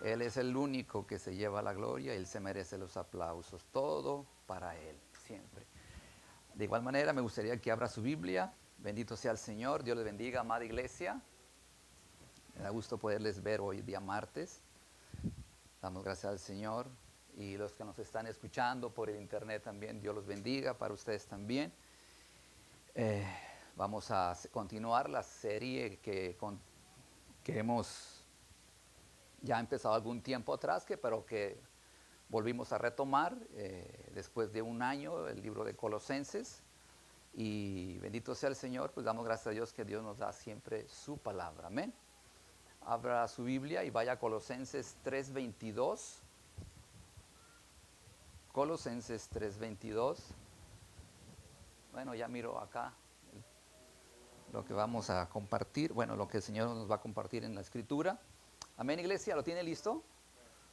Él es el único que se lleva la gloria y Él se merece los aplausos. Todo para Él, siempre. De igual manera, me gustaría que abra su Biblia. Bendito sea el Señor. Dios les bendiga, amada iglesia. Me da gusto poderles ver hoy día martes. Damos gracias al Señor. Y los que nos están escuchando por el internet también, Dios los bendiga, para ustedes también. Eh, Vamos a continuar la serie que hemos ya empezado algún tiempo atrás, pero que volvimos a retomar después de un año, el libro de Colosenses. Y bendito sea el Señor, pues damos gracias a Dios que Dios nos da siempre su palabra. Amén. Abra su Biblia y vaya a Colosenses 3:22. Colosenses 3:22. Bueno, ya miro acá lo que vamos a compartir. Bueno, lo que el Señor nos va a compartir en la Escritura. Amén, iglesia, ¿lo tiene listo?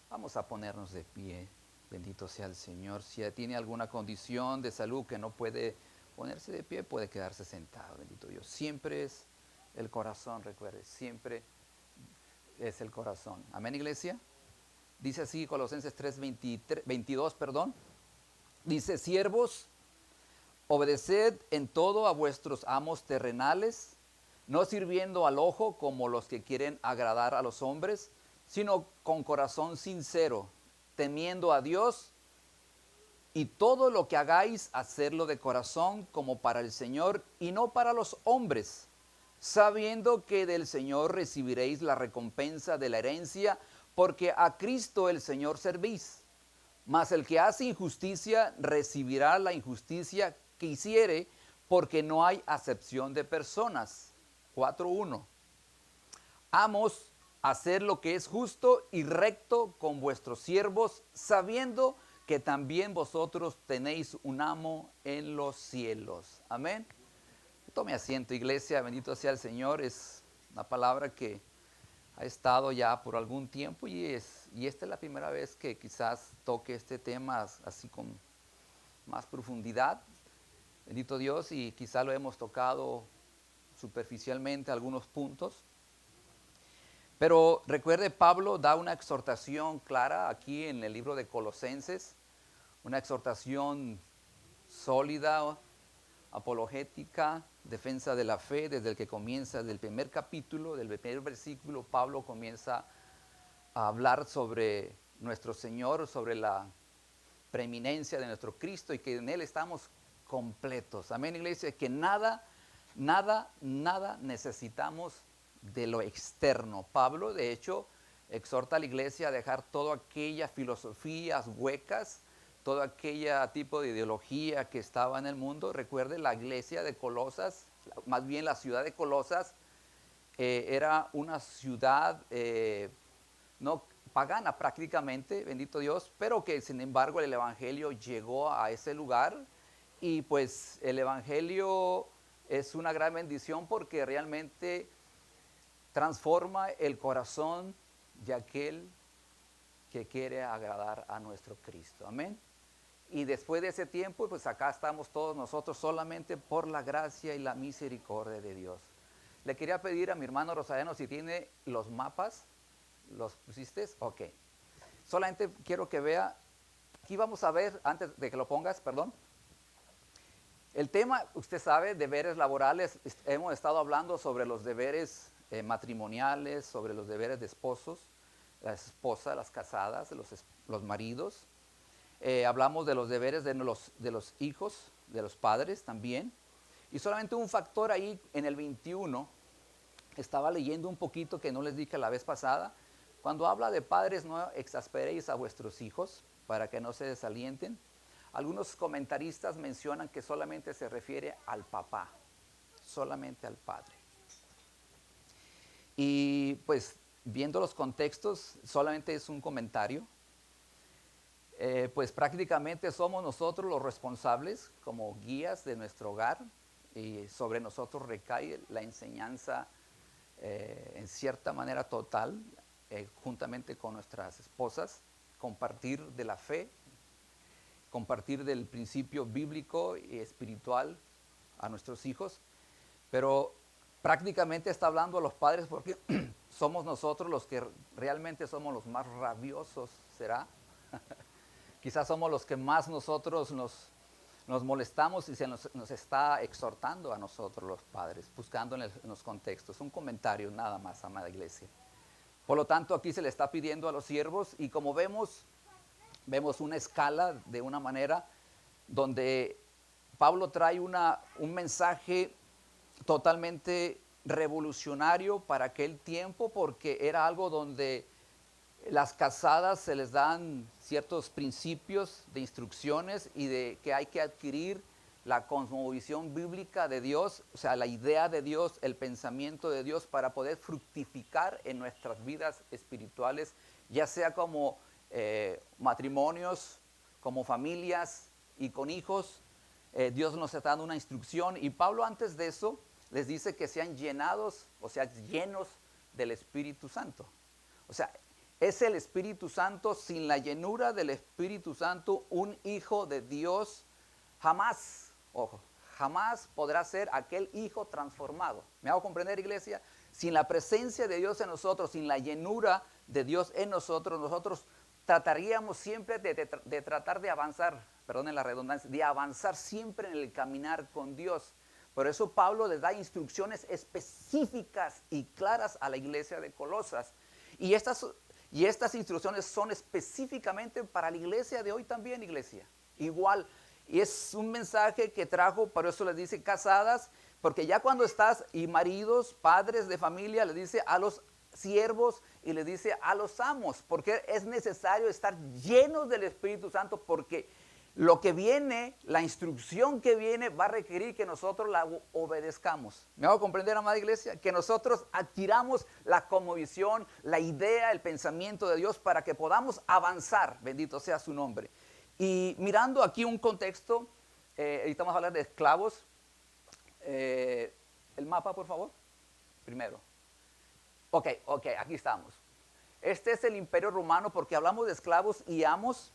Vamos a ponernos de pie. Bendito sea el Señor. Si tiene alguna condición de salud que no puede ponerse de pie, puede quedarse sentado. Bendito Dios. Siempre es el corazón, recuerde. Siempre es el corazón. Amén, iglesia. Dice así Colosenses 3:22, perdón. Dice: siervos, obedeced en todo a vuestros amos terrenales, no sirviendo al ojo como los que quieren agradar a los hombres, sino con corazón sincero, temiendo a Dios, y todo lo que hagáis, hacerlo de corazón como para el Señor y no para los hombres, sabiendo que del Señor recibiréis la recompensa de la herencia, porque a Cristo el Señor servís. Mas el que hace injusticia recibirá la injusticia que hiciere, porque no hay acepción de personas. 4:1. Amos, hacer lo que es justo y recto con vuestros siervos, sabiendo que también vosotros tenéis un amo en los cielos. Amén. Tome asiento, iglesia, bendito sea el Señor. Es una palabra que ha estado ya por algún tiempo y esta es la primera vez que quizás toque este tema así con más profundidad. Bendito Dios, y quizá lo hemos tocado superficialmente algunos puntos. Pero recuerde, Pablo da una exhortación clara aquí en el libro de Colosenses, una exhortación sólida, apologética, defensa de la fe, desde el que comienza, del primer capítulo, del primer versículo. Pablo comienza a hablar sobre nuestro Señor, sobre la preeminencia de nuestro Cristo y que en Él estamos completos. Amén, iglesia, que nada necesitamos de lo externo. Pablo, de hecho, exhorta a la iglesia a dejar toda aquella filosofías huecas, todo aquel tipo de ideología que estaba en el mundo. Recuerde, la iglesia de Colosas, más bien la ciudad de Colosas, era una ciudad no pagana prácticamente, bendito Dios, pero que sin embargo el evangelio llegó a ese lugar y pues el evangelio es una gran bendición porque realmente transforma el corazón de aquel que quiere agradar a nuestro Cristo. Amén. Y después de ese tiempo, pues acá estamos todos nosotros solamente por la gracia y la misericordia de Dios. Le quería pedir a mi hermano Rosariano si tiene los mapas. ¿Los pusiste? Ok. Solamente quiero que vea, aquí vamos a ver, antes de que lo pongas, perdón. El tema, usted sabe, deberes laborales. Hemos estado hablando sobre los deberes matrimoniales, sobre los deberes de esposos, las esposas, las casadas, los maridos. Hablamos de los deberes de los hijos, de los padres también. Y solamente un factor ahí en el 21, estaba leyendo un poquito que no les dije la vez pasada. Cuando habla de padres, no exasperéis a vuestros hijos para que no se desalienten. Algunos comentaristas mencionan que solamente se refiere al papá, solamente al padre. Y pues viendo los contextos, solamente es un comentario. Pues prácticamente somos nosotros los responsables como guías de nuestro hogar y sobre nosotros recae la enseñanza en cierta manera total, juntamente con nuestras esposas, compartir de la fe, compartir del principio bíblico y espiritual a nuestros hijos, pero prácticamente está hablando a los padres porque somos nosotros los que realmente somos los más rabiosos, ¿será? Quizás somos los que más nosotros nos molestamos y se nos está exhortando a nosotros los padres, buscando en los contextos. Un comentario nada más, amada iglesia. Por lo tanto, aquí se le está pidiendo a los siervos y como vemos una escala de una manera donde Pablo trae un mensaje totalmente revolucionario para aquel tiempo, porque era algo donde las casadas se les dan ciertos principios de instrucciones y de que hay que adquirir la cosmovisión bíblica de Dios, o sea, la idea de Dios, el pensamiento de Dios para poder fructificar en nuestras vidas espirituales, ya sea como matrimonios, como familias y con hijos. Dios nos está dando una instrucción y Pablo antes de eso les dice que sean llenados, o sea, llenos del Espíritu Santo. O sea, es el Espíritu Santo. Sin la llenura del Espíritu Santo, un hijo de Dios jamás, ojo, jamás podrá ser aquel hijo transformado. ¿Me hago comprender, iglesia? Sin la presencia de Dios en nosotros, sin la llenura de Dios en nosotros, nosotros trataríamos siempre de tratar de avanzar, perdonen la redundancia, de avanzar siempre en el caminar con Dios. Por eso Pablo les da instrucciones específicas y claras a la iglesia de Colosas. Y estas instrucciones son específicamente para la iglesia de hoy también, iglesia. Igual, y es un mensaje que trajo, por eso les dice casadas, porque ya cuando estás, y maridos, padres de familia, les dice a los siervos y les dice a los amos, porque es necesario estar llenos del Espíritu Santo, porque lo que viene, la instrucción que viene va a requerir que nosotros la obedezcamos. ¿Me hago comprender, amada iglesia? Que nosotros adquiramos la cosmovisión, la idea, el pensamiento de Dios para que podamos avanzar, bendito sea su nombre. Y mirando aquí un contexto, ahorita vamos a hablar de esclavos. El mapa, por favor, primero. Ok, aquí estamos. Este es el Imperio Romano porque hablamos de esclavos y amos.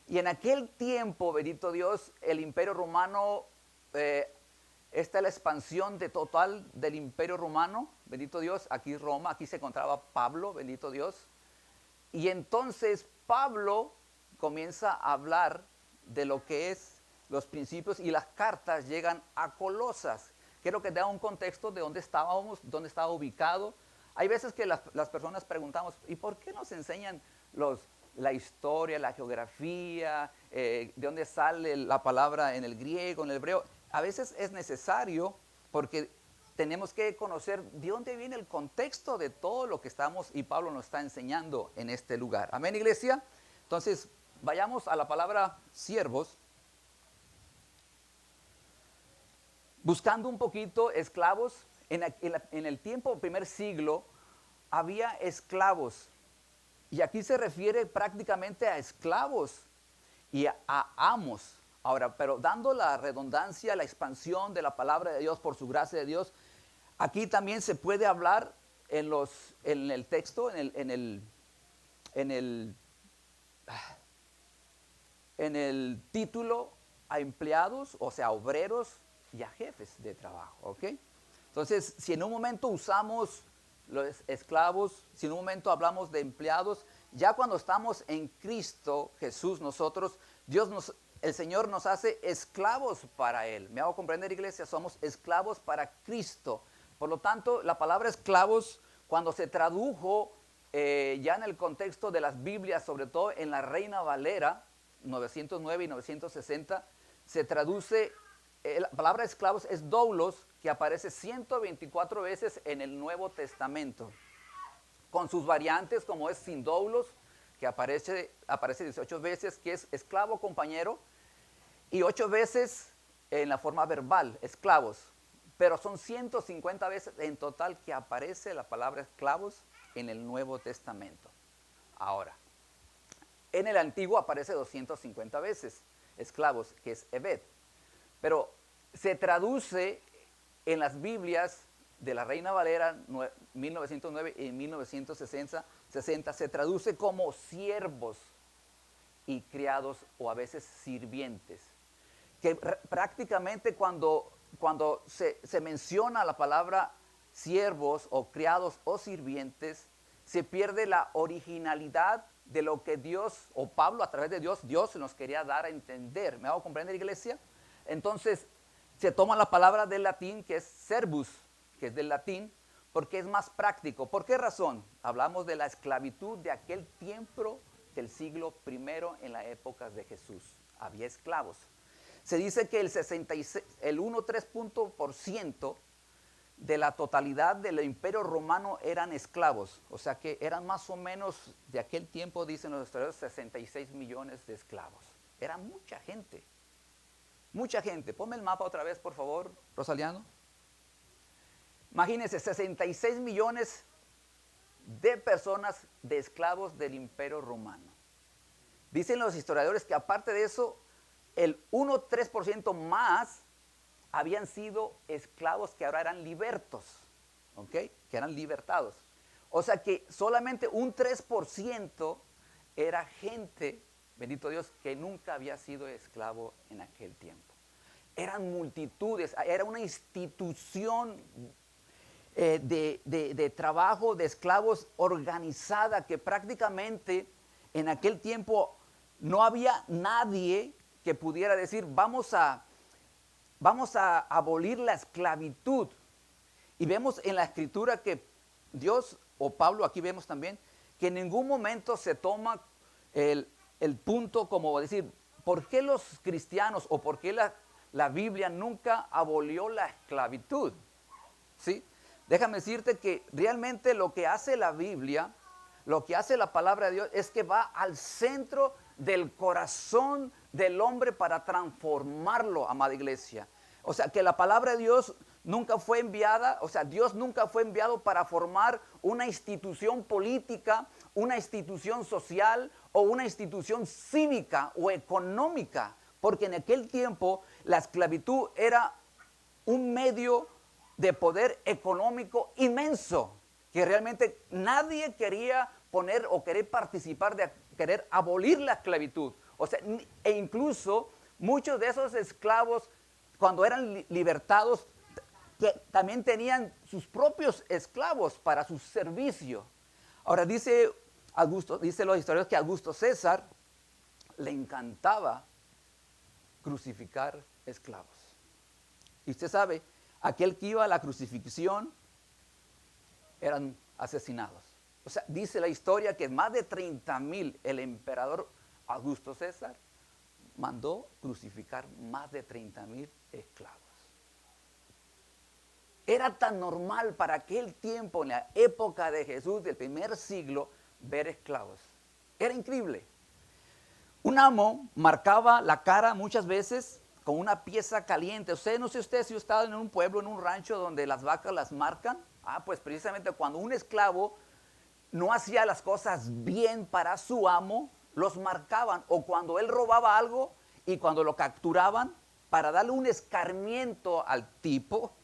Y en aquel tiempo, bendito Dios, el Imperio Romano, esta es la expansión total del Imperio Romano, bendito Dios, aquí Roma, aquí se encontraba Pablo, bendito Dios. Y entonces Pablo comienza a hablar de lo que es los principios y las cartas llegan a Colosas. Quiero que dé un contexto de dónde estábamos, dónde estaba ubicado. Hay veces que las personas preguntamos, ¿y por qué nos enseñan la historia, la geografía, de dónde sale la palabra en el griego, en el hebreo? A veces es necesario porque tenemos que conocer de dónde viene el contexto de todo lo que estamos y Pablo nos está enseñando en este lugar. Amén, iglesia. Entonces, vayamos a la palabra siervos. Buscando un poquito esclavos, en el tiempo primer siglo había esclavos. Y aquí se refiere prácticamente a esclavos y a amos. Ahora, pero dando la redundancia, la expansión de la palabra de Dios por su gracia de Dios, aquí también se puede hablar en el texto, en el título a empleados, o sea, obreros y a jefes de trabajo, ¿ok? Entonces, si en un momento usamos los esclavos, si en un momento hablamos de empleados, ya cuando estamos en Cristo Jesús, nosotros, el Señor nos hace esclavos para Él. ¿Me hago comprender, iglesia? Somos esclavos para Cristo. Por lo tanto, la palabra esclavos, cuando se tradujo ya en el contexto de las Biblias, sobre todo en la Reina Valera, 909 y 960, se traduce, la palabra esclavos es doulos, que aparece 124 veces en el Nuevo Testamento, con sus variantes como es sindoulos, que aparece 18 veces, que es esclavo compañero, y 8 veces en la forma verbal, esclavos. Pero son 150 veces en total que aparece la palabra esclavos en el Nuevo Testamento. Ahora, en el Antiguo aparece 250 veces esclavos, que es Ebed. Pero se traduce en las Biblias de la Reina Valera 1909 y 1960, se traduce como siervos y criados o a veces sirvientes. Que prácticamente cuando se menciona la palabra siervos o criados o sirvientes, se pierde la originalidad de lo que Dios, o Pablo a través de Dios nos quería dar a entender. ¿Me hago comprender, iglesia? Entonces, se toma la palabra del latín que es servus, que es del latín, porque es más práctico. ¿Por qué razón? Hablamos de la esclavitud de aquel tiempo del siglo I en la época de Jesús. Había esclavos. Se dice que el 1,3% de la totalidad del imperio romano eran esclavos. O sea que eran más o menos, de aquel tiempo, dicen los historiadores, 66 millones de esclavos. Era mucha gente. Mucha gente. Ponme el mapa otra vez, por favor, Rosaliano. Imagínense, 66 millones de personas, de esclavos del imperio romano. Dicen los historiadores que aparte de eso, el 1,3% más habían sido esclavos que ahora eran libertos, ¿ok? Que eran libertados. O sea que solamente un 3% era gente, bendito Dios, que nunca había sido esclavo en aquel tiempo. Eran multitudes, era una institución de trabajo de esclavos organizada que prácticamente en aquel tiempo no había nadie que pudiera decir vamos a abolir la esclavitud. Y vemos en la escritura que Dios, o Pablo aquí vemos también, que en ningún momento se toma el punto como decir, ¿por qué los cristianos o por qué la Biblia nunca abolió la esclavitud? ¿Sí? Déjame decirte que realmente lo que hace la Biblia, lo que hace la palabra de Dios es que va al centro del corazón del hombre para transformarlo, amada iglesia. O sea, que la palabra de Dios nunca fue enviada, o sea, Dios nunca fue enviado para formar una institución política, una institución social o una institución cívica o económica, porque en aquel tiempo la esclavitud era un medio de poder económico inmenso, que realmente nadie quería poner o querer participar de querer abolir la esclavitud. O sea, e incluso muchos de esos esclavos, cuando eran libertados, que también tenían sus propios esclavos para su servicio. Ahora dice los historiadores que a Augusto César le encantaba crucificar esclavos. Y usted sabe, aquel que iba a la crucifixión eran asesinados. O sea, dice la historia que más de 30,000 el emperador Augusto César mandó crucificar más de 30,000 esclavos. Era tan normal para aquel tiempo, en la época de Jesús, del primer siglo, ver esclavos. Era increíble. Un amo marcaba la cara muchas veces con una pieza caliente. No sé usted si ha estado en un pueblo, en un rancho donde las vacas las marcan. Pues precisamente cuando un esclavo no hacía las cosas bien para su amo, los marcaban. O cuando él robaba algo y cuando lo capturaban, para darle un escarmiento al tipo,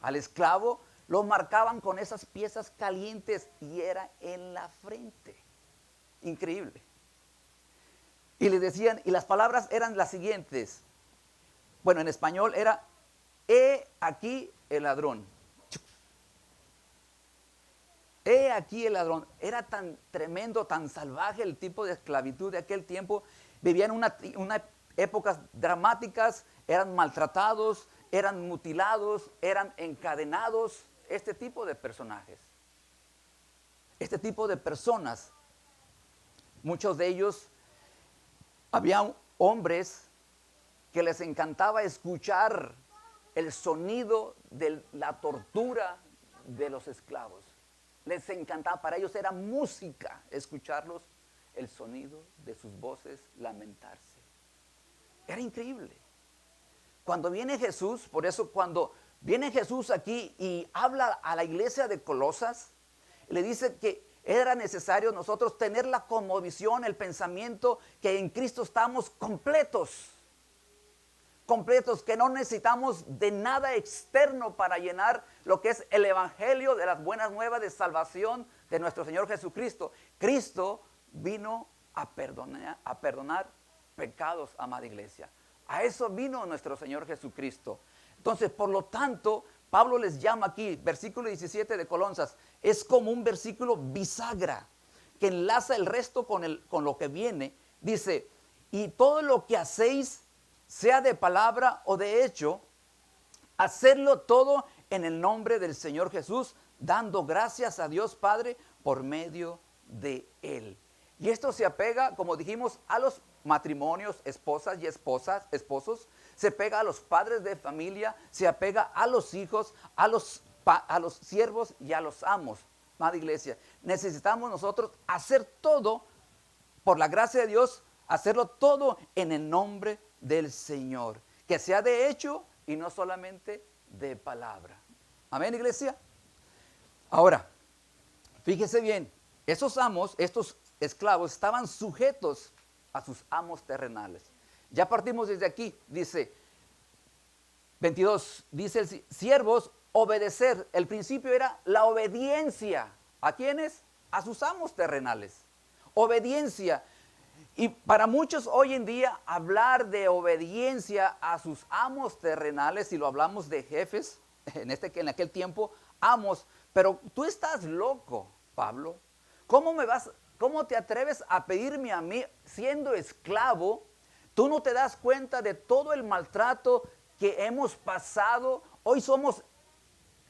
al esclavo, lo marcaban con esas piezas calientes y era en la frente. Increíble. Y le decían, y las palabras eran las siguientes. Bueno, en español era, he aquí el ladrón. He aquí el ladrón. Era tan tremendo, tan salvaje el tipo de esclavitud de aquel tiempo. Vivían una épocas dramáticas, eran maltratados, eran mutilados, eran encadenados. Este tipo de personajes. Este tipo de personas. Muchos de ellos, había hombres que les encantaba escuchar el sonido de la tortura de los esclavos. Les encantaba, para ellos era música escucharlos, el sonido de sus voces lamentarse. Era increíble. Cuando viene Jesús, por eso cuando viene Jesús aquí y habla a la iglesia de Colosas, le dice que era necesario nosotros tener la conmovisión, el pensamiento que en Cristo estamos completos. Completos, que no necesitamos de nada externo para llenar lo que es el evangelio de las buenas nuevas de salvación de nuestro Señor Jesucristo. Cristo vino a perdonar pecados, amada iglesia. A eso vino nuestro Señor Jesucristo. Entonces, por lo tanto, Pablo les llama aquí, versículo 17 de Colosas, es como un versículo bisagra que enlaza el resto con lo que viene. Dice, y todo lo que hacéis, sea de palabra o de hecho, hacerlo todo en el nombre del Señor Jesús, dando gracias a Dios Padre por medio de Él. Y esto se apega, como dijimos, a los matrimonios, esposas y esposos, se pega a los padres de familia, se apega a los hijos, a los siervos y a los amos. Amada iglesia, necesitamos nosotros hacer todo, por la gracia de Dios, hacerlo todo en el nombre del Señor. Que sea de hecho y no solamente de palabra. Amén, iglesia. Ahora, fíjese bien, esos amos, estos esclavos estaban sujetos a sus amos terrenales. Ya partimos desde aquí, dice 22, dice siervos, obedecer. El principio era la obediencia. ¿A quiénes? A sus amos terrenales. Obediencia. Y para muchos hoy en día hablar de obediencia a sus amos terrenales, si lo hablamos de jefes, en aquel tiempo, amos, pero tú estás loco, Pablo. ¿Cómo te atreves a pedirme a mí siendo esclavo? Tú no te das cuenta de todo el maltrato que hemos pasado. Hoy somos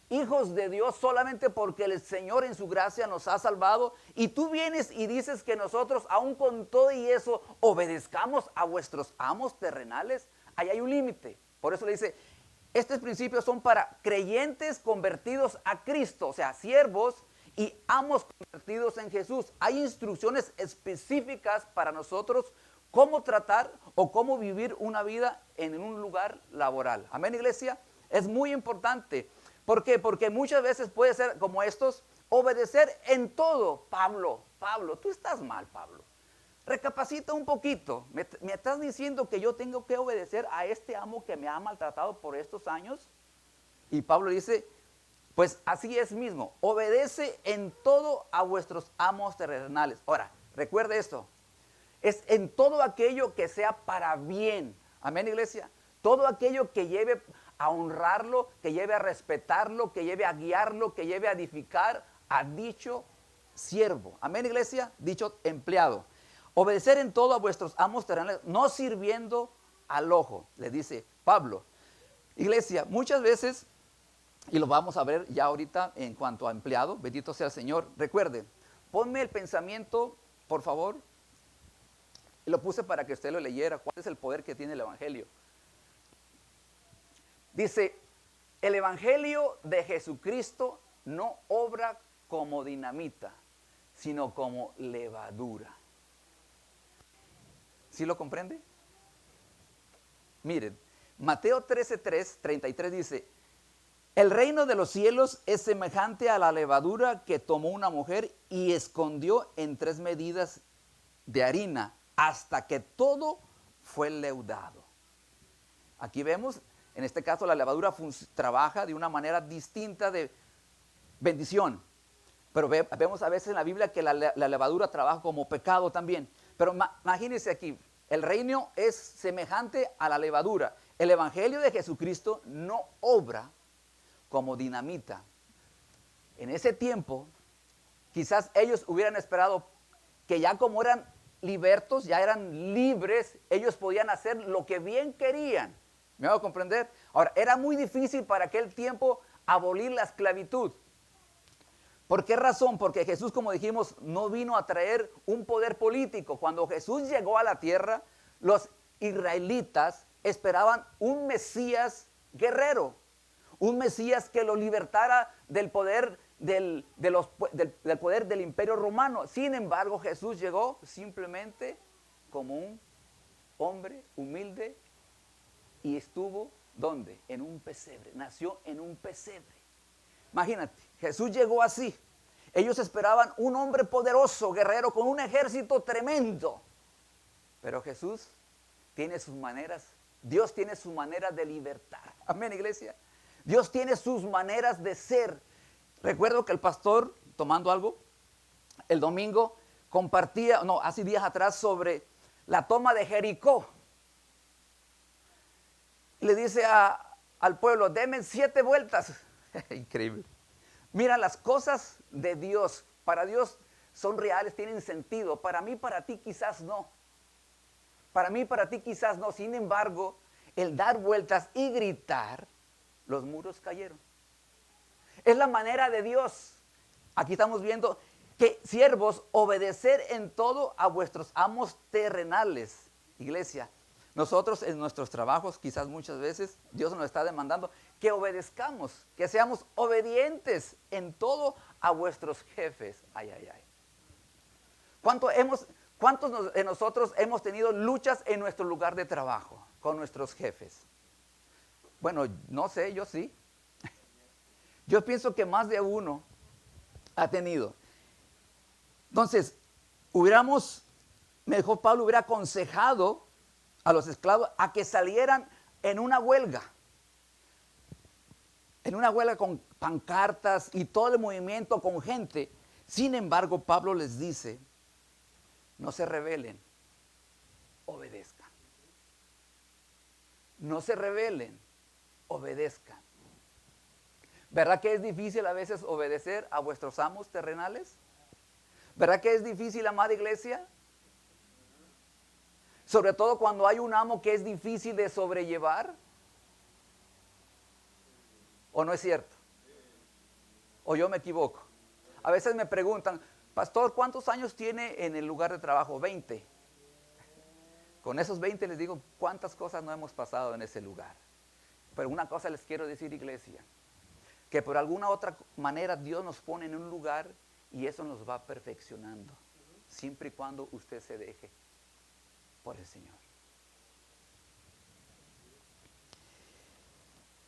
hijos de Dios solamente porque el Señor en su gracia nos ha salvado. Y tú vienes y dices que nosotros, aún con todo y eso, obedezcamos a vuestros amos terrenales. Ahí hay un límite. Por eso le dice, estos principios son para creyentes convertidos a Cristo, o sea, siervos y amos convertidos en Jesús. Hay instrucciones específicas para nosotros cómo tratar o cómo vivir una vida en un lugar laboral. Amén, iglesia. Es muy importante. ¿Por qué? Porque muchas veces puede ser como estos, obedecer en todo. Pablo, tú estás mal, Pablo. Recapacita un poquito. ¿Me estás diciendo que yo tengo que obedecer a este amo que me ha maltratado por estos años? Y Pablo dice, pues así es mismo. Obedece en todo a vuestros amos terrenales. Ahora, recuerde esto. Es en todo aquello que sea para bien. Amén, iglesia. Todo aquello que lleve a honrarlo, que lleve a respetarlo, que lleve a guiarlo, que lleve a edificar a dicho siervo. Amén, iglesia. Dicho empleado. Obedecer en todo a vuestros amos terrenales, no sirviendo al ojo, le dice Pablo. Iglesia, muchas veces, y lo vamos a ver ya ahorita en cuanto a empleado, bendito sea el Señor. Recuerde, ponme el pensamiento, por favor. Lo puse para que usted lo leyera. ¿Cuál es el poder que tiene el Evangelio? Dice, el Evangelio de Jesucristo no obra como dinamita, sino como levadura. ¿Sí lo comprende? Miren, Mateo 13:3, 33 dice, el reino de los cielos es semejante a la levadura que tomó una mujer y escondió en 3 medidas de harina hasta que todo fue leudado. Aquí vemos, en este caso la levadura trabaja de una manera distinta de bendición. Pero vemos a veces en la Biblia que la levadura trabaja como pecado también. Pero imagínense aquí, el reino es semejante a la levadura. El Evangelio de Jesucristo no obra como dinamita. En ese tiempo, quizás ellos hubieran esperado que ya como eran libertos, ya eran libres, ellos podían hacer lo que bien querían. ¿Me hago comprender? Ahora, era muy difícil para aquel tiempo abolir la esclavitud. ¿Por qué razón? Porque Jesús, como dijimos, no vino a traer un poder político. Cuando Jesús llegó a la tierra, los israelitas esperaban un Mesías guerrero, un Mesías que lo libertara del poder del poder del imperio romano. Sin embargo, Jesús llegó simplemente como un hombre humilde y estuvo, ¿dónde? En un pesebre, nació en un pesebre. Imagínate, Jesús llegó así. Ellos esperaban un hombre poderoso, guerrero, con un ejército tremendo. Pero Jesús tiene sus maneras. Dios tiene su manera de libertar. Amén, iglesia. Dios tiene sus maneras de ser. Recuerdo que el pastor, tomando algo, el domingo compartía, hace días atrás, sobre la toma de Jericó. Le dice al pueblo, denme 7 vueltas. Increíble. Mira, las cosas de Dios, para Dios son reales, tienen sentido. Para mí, para ti quizás no. Para mí, para ti quizás no. Sin embargo, el dar vueltas y gritar, los muros cayeron. Es la manera de Dios. Aquí estamos viendo que siervos, obedecer en todo a vuestros amos terrenales. Iglesia, nosotros en nuestros trabajos, quizás muchas veces, Dios nos está demandando que obedezcamos, que seamos obedientes en todo a vuestros jefes. Ay, ay, ay. ¿Cuántos de nosotros hemos tenido luchas en nuestro lugar de trabajo con nuestros jefes? Bueno, no sé, yo sí. Yo pienso que más de uno ha tenido. Entonces, mejor Pablo hubiera aconsejado a los esclavos a que salieran en una huelga con pancartas y todo el movimiento con gente. Sin embargo, Pablo les dice, no se rebelen, obedezcan. No se rebelen, obedezcan. ¿Verdad que es difícil a veces obedecer a vuestros amos terrenales? ¿Verdad que es difícil, amada iglesia? Sobre todo cuando hay un amo que es difícil de sobrellevar. ¿O no es cierto? ¿O yo me equivoco? A veces me preguntan, pastor, ¿cuántos años tiene en el lugar de trabajo? 20. Con esos 20 les digo, ¿cuántas cosas no hemos pasado en ese lugar? Pero una cosa les quiero decir, iglesia, que por alguna otra manera Dios nos pone en un lugar y eso nos va perfeccionando, siempre y cuando usted se deje por el Señor.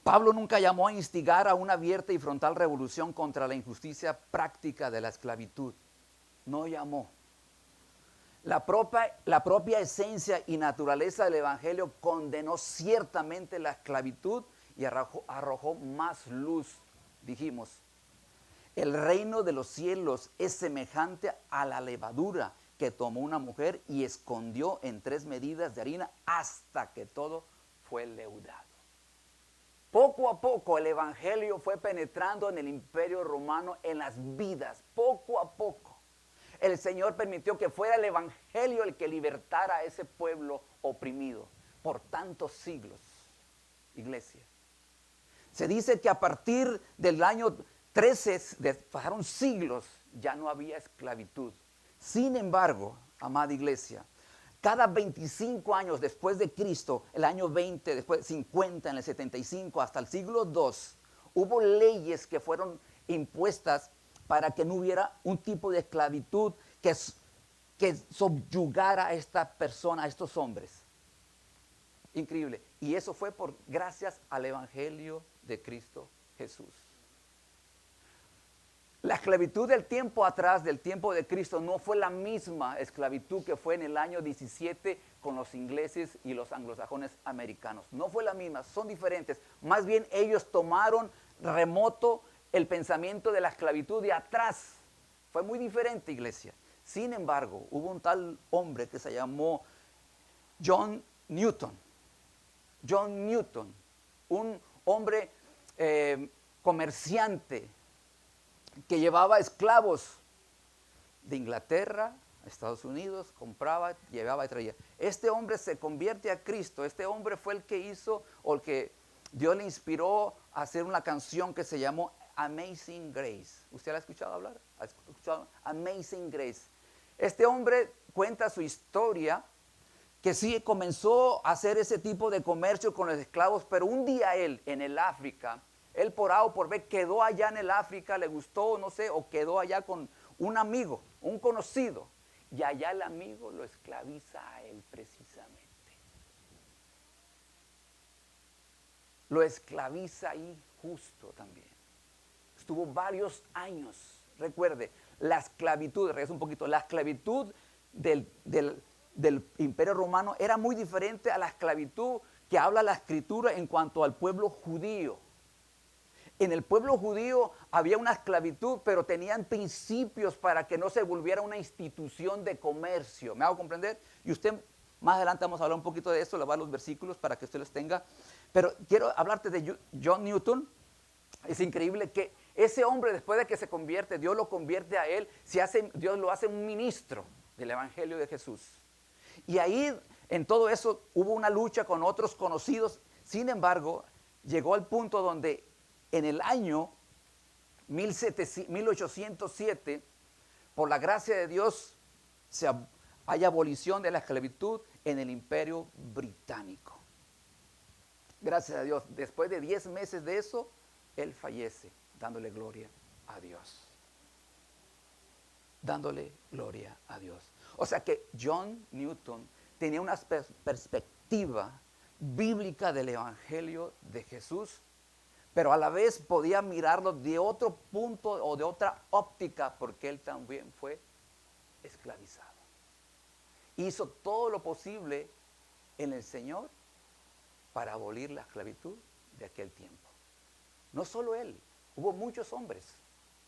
Pablo nunca llamó a instigar a una abierta y frontal revolución contra la injusticia práctica de la esclavitud. No llamó. La propia esencia y naturaleza del Evangelio condenó ciertamente la esclavitud y arrojó más luz. Dijimos, el reino de los cielos es semejante a la levadura que tomó una mujer y escondió en 3 medidas de harina hasta que todo fue leudado. Poco a poco el Evangelio fue penetrando en el Imperio Romano, en las vidas, poco a poco. El Señor permitió que fuera el Evangelio el que libertara a ese pueblo oprimido por tantos siglos. Iglesia, se dice que a partir del año 13, pasaron siglos, ya no había esclavitud. Sin embargo, amada iglesia, cada 25 años después de Cristo, el año 20, después 50, en el 75, hasta el siglo II, hubo leyes que fueron impuestas para que no hubiera un tipo de esclavitud que subyugara a esta persona, a estos hombres. Increíble. Y eso fue gracias al Evangelio de Cristo Jesús. La esclavitud del tiempo atrás, del tiempo de Cristo, no fue la misma esclavitud que fue en el año 17 con los ingleses y los anglosajones americanos. No fue la misma, son diferentes. Más bien ellos tomaron remoto el pensamiento de la esclavitud de atrás. Fue muy diferente, iglesia. Sin embargo, hubo un tal hombre que se llamó John Newton. John Newton, un hombre comerciante que llevaba esclavos de Inglaterra a Estados Unidos, compraba, llevaba y traía. Este hombre se convierte a Cristo. Este hombre fue el que hizo, o el que Dios le inspiró a hacer una canción que se llamó Amazing Grace. ¿Usted la ha escuchado hablar? ¿Ha escuchado? Amazing Grace. Este hombre cuenta su historia, que sí comenzó a hacer ese tipo de comercio con los esclavos, pero un día él, en el África, él por A o por B quedó allá en el África, le gustó, no sé, o quedó allá con un amigo, un conocido, y allá el amigo lo esclaviza a él precisamente. Lo esclaviza ahí justo también. Estuvo varios años. Recuerde, la esclavitud, regreso un poquito, la esclavitud del Imperio Romano era muy diferente a la esclavitud que habla la Escritura en cuanto al pueblo judío. En el pueblo judío había una esclavitud, pero tenían principios para que no se volviera una institución de comercio. ¿Me hago comprender? Y usted Más adelante vamos a hablar un poquito de esto, le voy a dar los versículos para que usted los tenga. Pero quiero hablarte de John Newton. Es increíble que ese hombre, después de que se convierte, Dios lo convierte a él, Dios lo hace un ministro del Evangelio de Jesús. Y ahí, en todo eso, hubo una lucha con otros conocidos. Sin embargo, llegó al punto donde en el año 1807, por la gracia de Dios, hay abolición de la esclavitud en el Imperio Británico. Gracias a Dios, después de 10 meses de eso, él fallece, dándole gloria a Dios. Dándole gloria a Dios. O sea que John Newton tenía una perspectiva bíblica del Evangelio de Jesús, pero a la vez podía mirarlo de otro punto o de otra óptica, porque él también fue esclavizado. Hizo todo lo posible en el Señor para abolir la esclavitud de aquel tiempo. No solo él, hubo muchos hombres,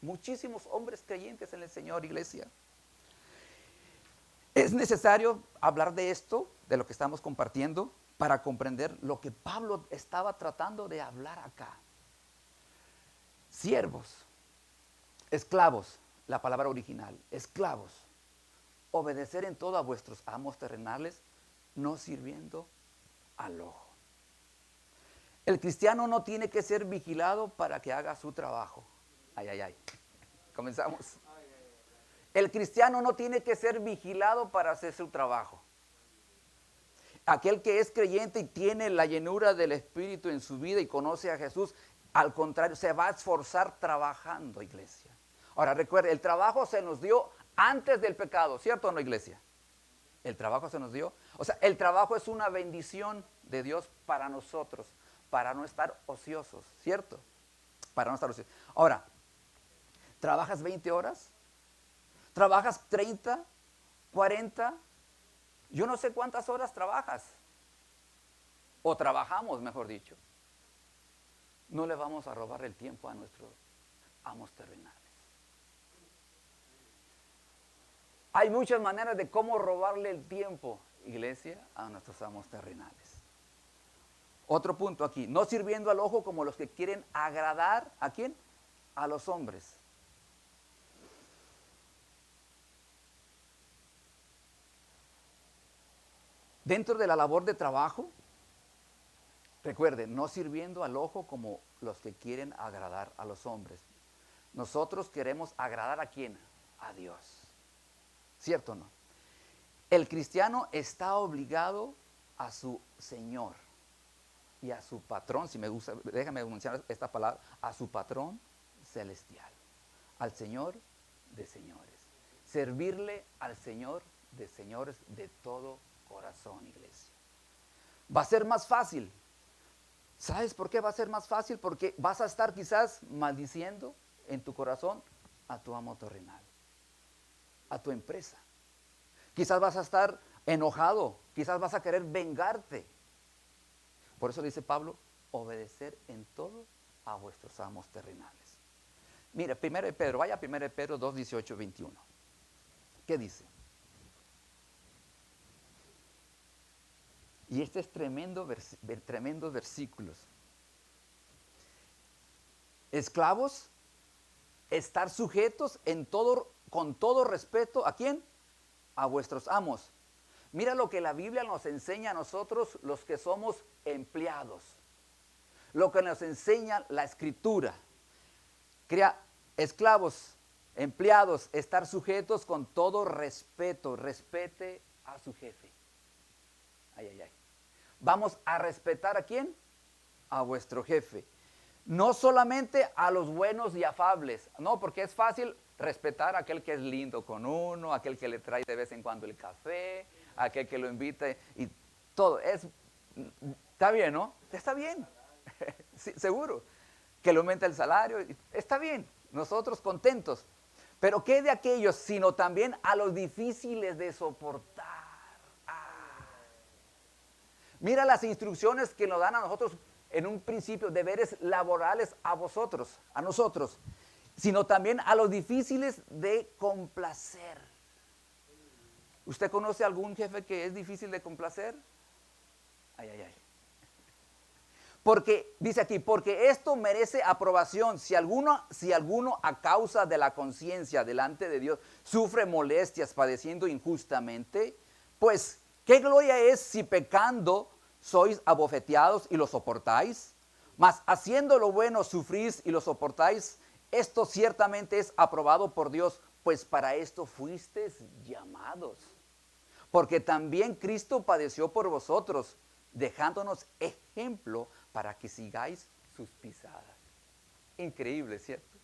muchísimos hombres creyentes en el Señor, iglesia. Es necesario hablar de esto, de lo que estamos compartiendo, para comprender lo que Pablo estaba tratando de hablar acá. Siervos, esclavos, la palabra original, esclavos, obedecer en todo a vuestros amos terrenales, no sirviendo al ojo. El cristiano no tiene que ser vigilado para que haga su trabajo. Ay, ay, ay. Comenzamos. El cristiano no tiene que ser vigilado para hacer su trabajo. Aquel que es creyente y tiene la llenura del Espíritu en su vida y conoce a Jesús, al contrario, se va a esforzar trabajando, iglesia. Ahora recuerde, el trabajo se nos dio antes del pecado, ¿cierto o no, iglesia? El trabajo se nos dio. O sea, el trabajo es una bendición de Dios para nosotros, para no estar ociosos, ¿cierto? Para no estar ociosos. Ahora, ¿trabajas 20 horas? ¿Trabajas 30? ¿40? Yo no sé cuántas horas trabajas. O trabajamos, mejor dicho. No le vamos a robar el tiempo a nuestros amos terrenales. Hay muchas maneras de cómo robarle el tiempo, iglesia, a nuestros amos terrenales. Otro punto aquí, no sirviendo al ojo como los que quieren agradar, ¿a quién? A los hombres. Dentro de la labor de trabajo, recuerden, no sirviendo al ojo como los que quieren agradar a los hombres. Nosotros queremos agradar ¿a quién? A Dios. ¿Cierto o no? El cristiano está obligado a su Señor y a su patrón, si me gusta, déjame mencionar esta palabra, a su patrón celestial, al Señor de señores. Servirle al Señor de señores de todo corazón, iglesia. Va a ser más fácil. ¿Sabes por qué va a ser más fácil? Porque vas a estar quizás maldiciendo en tu corazón a tu amo terrenal, a tu empresa. Quizás vas a estar enojado, quizás vas a querer vengarte. Por eso dice Pablo, obedecer en todo a vuestros amos terrenales. Mira, 1 de Pedro, vaya a 1 de Pedro 2, 18, 21. ¿Qué dice? Y este es tremendos versículos. Esclavos, estar sujetos con todo respeto, ¿a quién? A vuestros amos. Mira lo que la Biblia nos enseña a nosotros, los que somos empleados. Lo que nos enseña la Escritura. Esclavos, empleados, estar sujetos con todo respeto. Respete a su jefe. Ay, ay, ay. Vamos a respetar ¿a quién? A vuestro jefe. No solamente a los buenos y afables, no, porque es fácil respetar a aquel que es lindo con uno, aquel que le trae de vez en cuando el café, aquel que lo invita y todo. Está bien, ¿no? Está bien, sí, seguro. Que le aumenta el salario, está bien, nosotros contentos. Pero ¿qué de aquellos, sino también a los difíciles de soportar? Mira las instrucciones que nos dan a nosotros en un principio, deberes laborales a nosotros, sino también a los difíciles de complacer. ¿Usted conoce algún jefe que es difícil de complacer? Ay, ay, ay. Porque, dice aquí, porque esto merece aprobación. Si alguno a causa de la conciencia delante de Dios sufre molestias padeciendo injustamente, pues, ¿qué gloria es si pecando sois abofeteados y lo soportáis? Mas haciendo lo bueno sufrís y lo soportáis. Esto ciertamente es aprobado por Dios, pues para esto fuisteis llamados. Porque también Cristo padeció por vosotros, dejándonos ejemplo para que sigáis sus pisadas. Increíble, ¿cierto?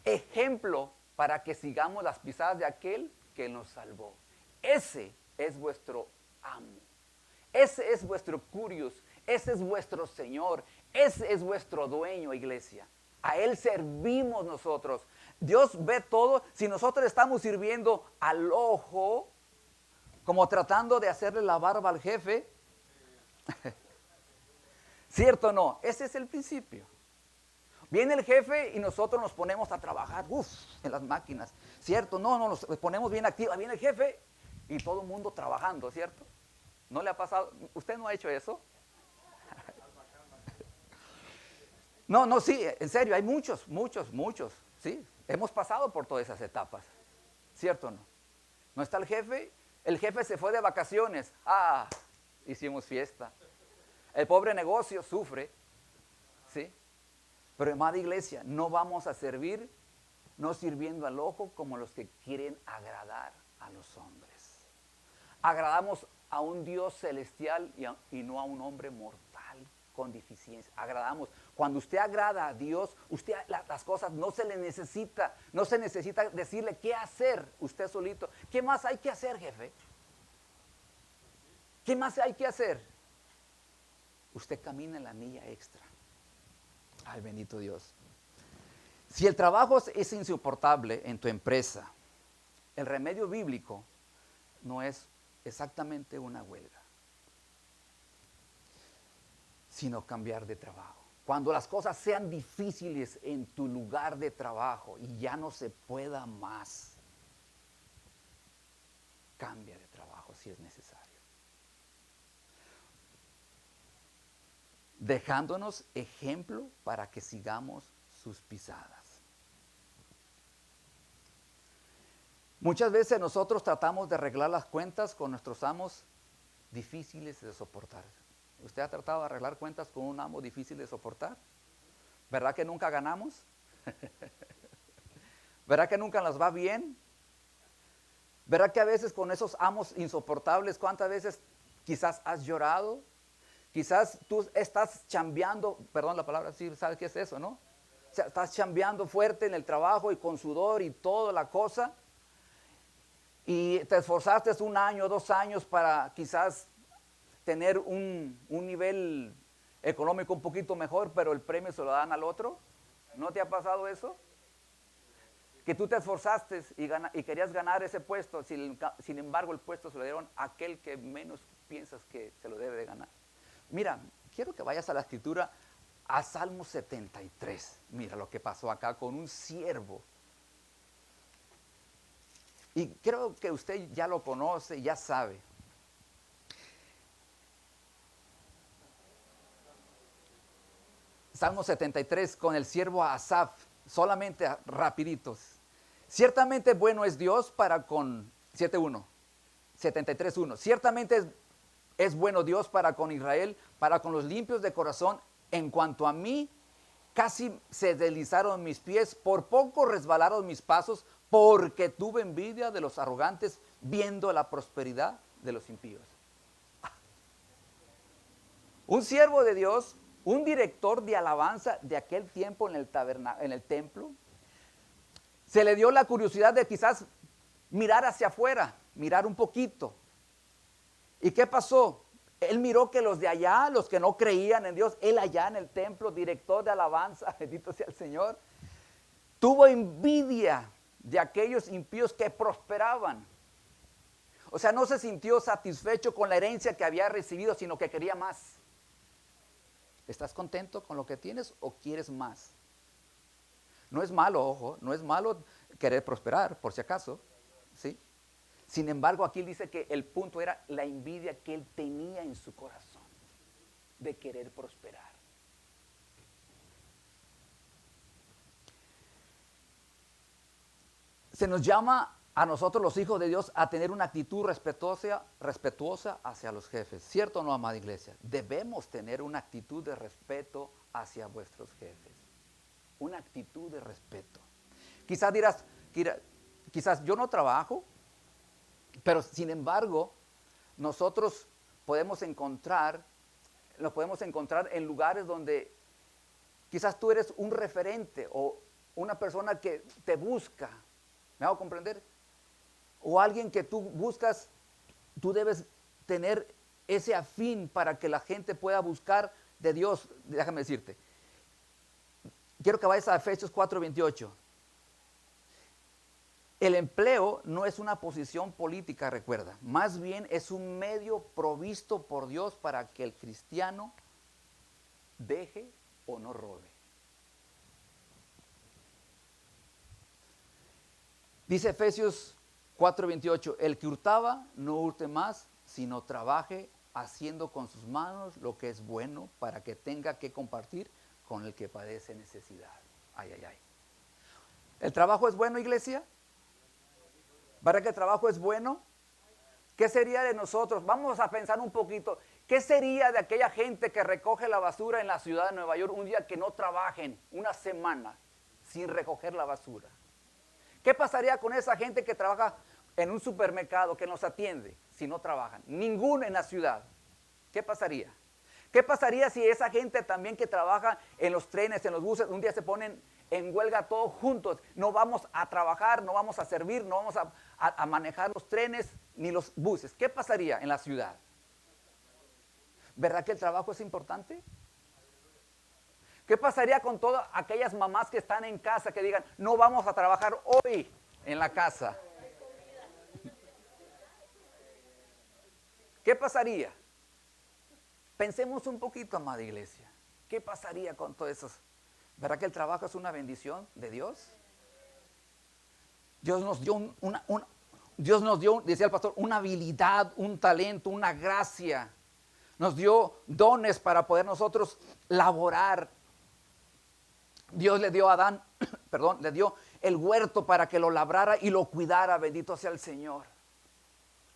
Ejemplo para que sigamos las pisadas de aquel que nos salvó. Ese es vuestro amo. Ese es vuestro curios. Ese es vuestro Señor. Ese es vuestro dueño, iglesia. A Él servimos nosotros. Dios ve todo. Si nosotros estamos sirviendo al ojo, como tratando de hacerle la barba al jefe, ¿cierto o no? Ese es el principio. Viene el jefe y nosotros nos ponemos a trabajar, en las máquinas, ¿cierto? No, nos ponemos bien activos. Viene el jefe y todo el mundo trabajando, ¿cierto? ¿No le ha pasado? ¿Usted no ha hecho eso? No, sí, en serio, hay muchos, ¿sí? Hemos pasado por todas esas etapas, ¿cierto o no? No está el jefe se fue de vacaciones, hicimos fiesta. El pobre negocio sufre, ¿sí? Pero amada iglesia, no vamos a servir, no sirviendo al ojo como los que quieren agradar a los hombres. Agradamos a un Dios celestial y no a un hombre mortal con deficiencia. Agradamos. Cuando usted agrada a Dios, usted las cosas no se necesita decirle qué hacer usted solito. ¿Qué más hay que hacer, jefe? ¿Qué más hay que hacer? Usted camina en la milla extra. Ay, bendito Dios. Si el trabajo es insoportable en tu empresa, el remedio bíblico no es exactamente una huelga, sino cambiar de trabajo. Cuando las cosas sean difíciles en tu lugar de trabajo y ya no se pueda más, cambia de trabajo si es necesario. Dejándonos ejemplo para que sigamos sus pisadas. Muchas veces nosotros tratamos de arreglar las cuentas con nuestros amos difíciles de soportar. ¿Usted ha tratado de arreglar cuentas con un amo difícil de soportar? ¿Verdad que nunca ganamos? ¿Verdad que nunca nos va bien? ¿Verdad que a veces con esos amos insoportables, cuántas veces quizás has llorado? Quizás tú estás chambeando, perdón la palabra, sí, ¿sabes qué es eso, no? O sea, estás chambeando fuerte en el trabajo y con sudor y toda la cosa. Y te esforzaste 1 año, 2 años para quizás tener un nivel económico un poquito mejor, pero el premio se lo dan al otro. ¿No te ha pasado eso? Que tú te esforzaste y querías ganar ese puesto, sin embargo el puesto se lo dieron a aquel que menos piensas que se lo debe de ganar. Mira, quiero que vayas a la escritura, a Salmo 73. Mira lo que pasó acá con un siervo. Y creo que usted ya lo conoce, ya sabe. Salmo 73 con el siervo Asaf, solamente rapiditos. Ciertamente bueno es Dios para con 7.1, 73.1. Ciertamente es bueno Dios para con Israel, para con los limpios de corazón. En cuanto a mí, casi se deslizaron mis pies, por poco resbalaron mis pasos, porque tuve envidia de los arrogantes, viendo la prosperidad de los impíos. Un siervo de Dios, un director de alabanza de aquel tiempo en el templo, se le dio la curiosidad de quizás mirar hacia afuera, mirar un poquito. ¿Y qué pasó? Él miró que los de allá, los que no creían en Dios, él allá en el templo, director de alabanza, bendito sea el Señor, tuvo envidia de aquellos impíos que prosperaban. O sea, no se sintió satisfecho con la herencia que había recibido, sino que quería más. ¿Estás contento con lo que tienes o quieres más? No es malo, ojo, no es malo querer prosperar, por si acaso, ¿sí? Sin embargo, aquí dice que el punto era la envidia que él tenía en su corazón de querer prosperar. Se nos llama a nosotros los hijos de Dios a tener una actitud respetuosa hacia los jefes. ¿Cierto o no, amada iglesia? Debemos tener una actitud de respeto hacia vuestros jefes. Una actitud de respeto. Quizás dirás, quizás yo no trabajo, pero sin embargo, nosotros nos podemos encontrar en lugares donde quizás tú eres un referente o una persona que te busca. ¿Me hago comprender? O alguien que tú buscas, tú debes tener ese afín para que la gente pueda buscar de Dios. Déjame decirte. Quiero que vayas a Efesios 4:28. El empleo no es una posición política, recuerda. Más bien es un medio provisto por Dios para que el cristiano deje o no robe. Dice Efesios 4:28, el que hurtaba no hurte más, sino trabaje haciendo con sus manos lo que es bueno para que tenga que compartir con el que padece necesidad. Ay, ay, ay. ¿El trabajo es bueno, iglesia? ¿Verdad que el trabajo es bueno? ¿Qué sería de nosotros? Vamos a pensar un poquito. ¿Qué sería de aquella gente que recoge la basura en la ciudad de Nueva York un día que no trabajen una semana sin recoger la basura? ¿Qué pasaría con esa gente que trabaja en un supermercado, que nos atiende, si no trabajan? Ninguno en la ciudad. ¿Qué pasaría? ¿Qué pasaría si esa gente también que trabaja en los trenes, en los buses, un día se ponen en huelga todos juntos? No vamos a trabajar, no vamos a servir, no vamos a manejar los trenes ni los buses. ¿Qué pasaría en la ciudad? ¿Verdad que el trabajo es importante? ¿Qué pasaría con todas aquellas mamás que están en casa que digan, no vamos a trabajar hoy en la casa? ¿Qué pasaría? Pensemos un poquito, amada iglesia. ¿Qué pasaría con todo eso? ¿Verdad que el trabajo es una bendición de Dios? Dios nos dio, decía el pastor, una habilidad, un talento, una gracia. Nos dio dones para poder nosotros laborar. Dios le dio a Adán, le dio el huerto para que lo labrara y lo cuidara. Bendito sea el Señor.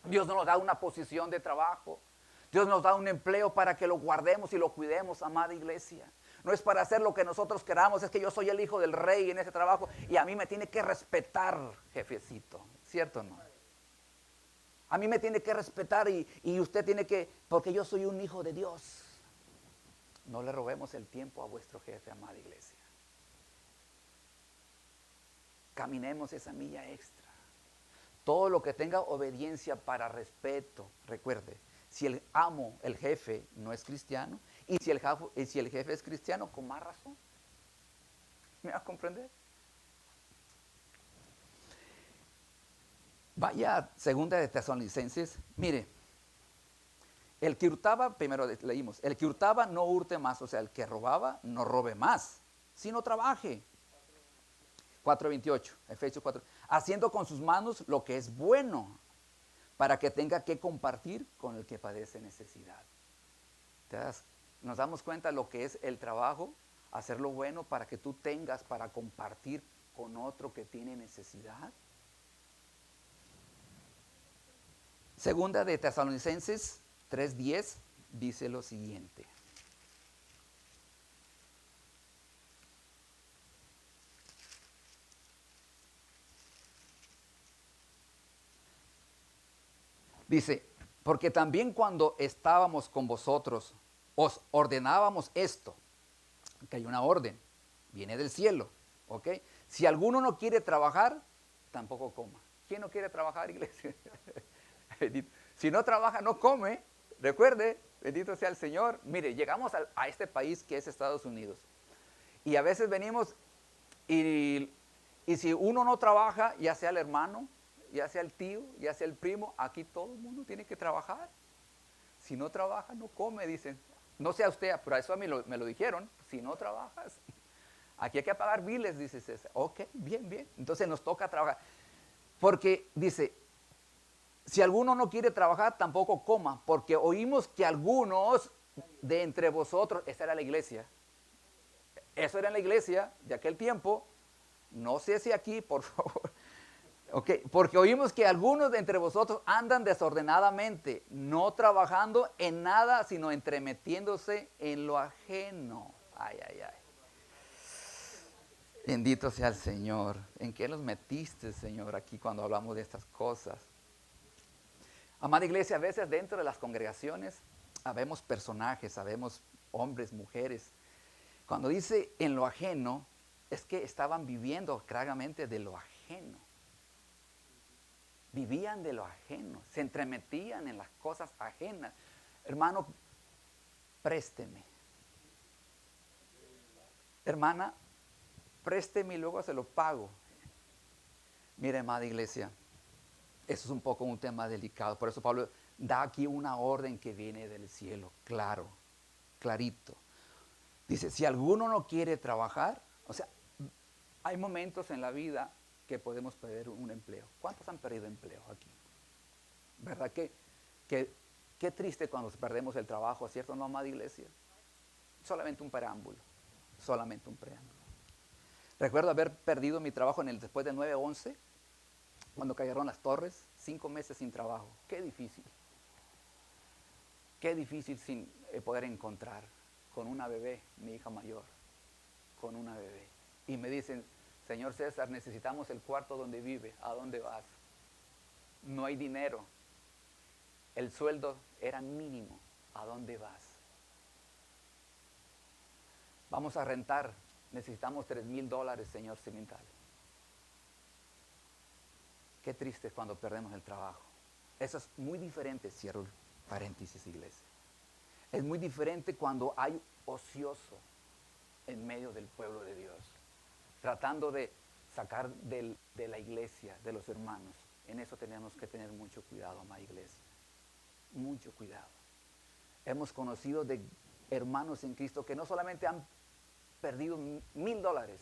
Dios nos da una posición de trabajo. Dios nos da un empleo para que lo guardemos y lo cuidemos, amada iglesia. No es para hacer lo que nosotros queramos, es que yo soy el hijo del rey en ese trabajo y a mí me tiene que respetar, jefecito. ¿Cierto o no? A mí me tiene que respetar y usted tiene que, porque yo soy un hijo de Dios. No le robemos el tiempo a vuestro jefe, amada iglesia. Caminemos esa milla extra. Todo lo que tenga obediencia para respeto, recuerde, si el amo, el jefe, no es cristiano, y si el jefe es cristiano, con más razón. ¿Me va a comprender? Vaya a segunda de Tesalonicenses, mire, el que hurtaba, primero leímos, el que hurtaba no hurte más, o sea, el que robaba no robe más, sino trabaje. 4:28, Efesios 4, haciendo con sus manos lo que es bueno, para que tenga que compartir con el que padece necesidad. Nos damos cuenta de lo que es el trabajo, hacer lo bueno para que tú tengas para compartir con otro que tiene necesidad. Segunda de Tesalonicenses 3:10 dice lo siguiente. Dice, porque también cuando estábamos con vosotros, os ordenábamos esto, que hay una orden, viene del cielo, ¿ok? Si alguno no quiere trabajar, tampoco coma. ¿Quién no quiere trabajar, iglesia? Si no trabaja, no come. Recuerde, bendito sea el Señor. Mire, llegamos a este país que es Estados Unidos. Y a veces venimos y si uno no trabaja, ya sea el hermano, ya sea el tío, ya sea el primo, aquí todo el mundo tiene que trabajar. Si no trabaja, no come, dicen. No sea usted, pero eso a mí me lo dijeron. Si no trabajas, aquí hay que pagar biles, dice César. Ok, bien, bien. Entonces nos toca trabajar. Porque dice, si alguno no quiere trabajar, tampoco coma, porque oímos que algunos de entre vosotros, esa era la iglesia, eso era en la iglesia de aquel tiempo, no sé si aquí, por favor, okay, porque oímos que algunos de entre vosotros andan desordenadamente, no trabajando en nada, sino entremetiéndose en lo ajeno. Ay, ay, ay. Bendito sea el Señor. ¿En qué nos metiste, Señor, aquí cuando hablamos de estas cosas? Amada iglesia, a veces dentro de las congregaciones habemos personajes, habemos hombres, mujeres. Cuando dice en lo ajeno, es que estaban viviendo claramente de lo ajeno. Vivían de lo ajeno, se entremetían en las cosas ajenas. Hermano, présteme. Hermana, présteme y luego se lo pago. Mire, amada iglesia, eso es un poco un tema delicado. Por eso Pablo da aquí una orden que viene del cielo, claro, clarito. Dice, si alguno no quiere trabajar, o sea, hay momentos en la vida que podemos perder un empleo. ¿Cuántos han perdido empleo aquí? ¿Verdad qué triste cuando perdemos el trabajo, ¿cierto, no, amada iglesia? Solamente un preámbulo, solamente un preámbulo. Recuerdo haber perdido mi trabajo después del 9/11, cuando cayeron las torres, 5 meses sin trabajo. Qué difícil sin poder encontrar con una bebé, mi hija mayor, con una bebé. Y me dicen, señor César, necesitamos el cuarto donde vive. ¿A dónde vas? No hay dinero. El sueldo era mínimo. ¿A dónde vas? Vamos a rentar. Necesitamos $3,000, señor Cimental. Qué triste cuando perdemos el trabajo. Eso es muy diferente, cierro el paréntesis, iglesia. Es muy diferente cuando hay ocioso en medio del pueblo de Dios, tratando de sacar de la iglesia, de los hermanos. En eso tenemos que tener mucho cuidado, amada iglesia. Mucho cuidado. Hemos conocido de hermanos en Cristo que no solamente han perdido $1,000,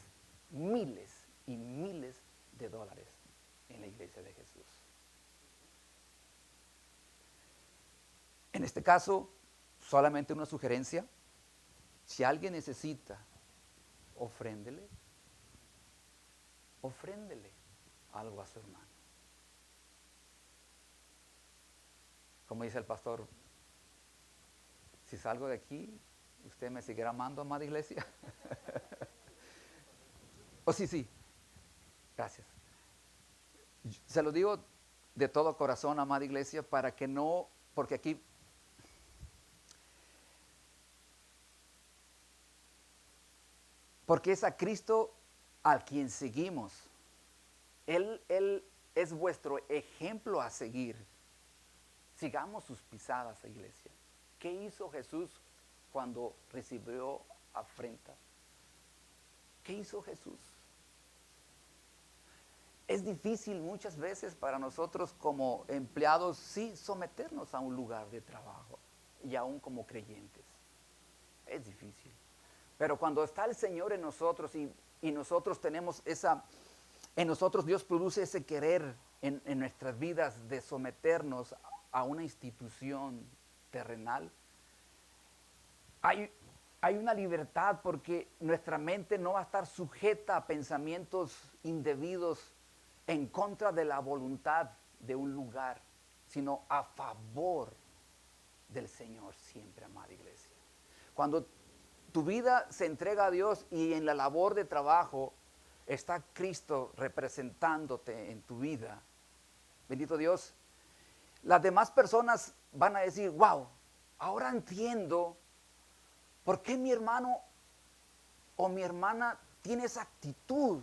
miles y miles de dólares en la iglesia de Jesús. En este caso, solamente una sugerencia. Si alguien necesita, ofréndele algo a su hermano. Como dice el pastor, si salgo de aquí, ¿usted me seguirá amando, amada iglesia? Oh, sí, gracias. Se lo digo de todo corazón, amada iglesia, para que no, porque aquí porque es a Cristo al quien seguimos. Él es vuestro ejemplo a seguir. Sigamos sus pisadas, iglesia. ¿Qué hizo Jesús cuando recibió afrenta? ¿Qué hizo Jesús? Es difícil muchas veces para nosotros como empleados, sí, someternos a un lugar de trabajo y aún como creyentes. Es difícil. Pero cuando está el Señor en nosotros y nosotros tenemos en nosotros Dios produce ese querer en nuestras vidas de someternos a una institución terrenal, hay una libertad porque nuestra mente no va a estar sujeta a pensamientos indebidos en contra de la voluntad de un lugar, sino a favor del Señor siempre, amada iglesia. Cuando tu vida se entrega a Dios y en la labor de trabajo está Cristo representándote en tu vida, bendito Dios, las demás personas van a decir, wow, ahora entiendo por qué mi hermano o mi hermana tiene esa actitud.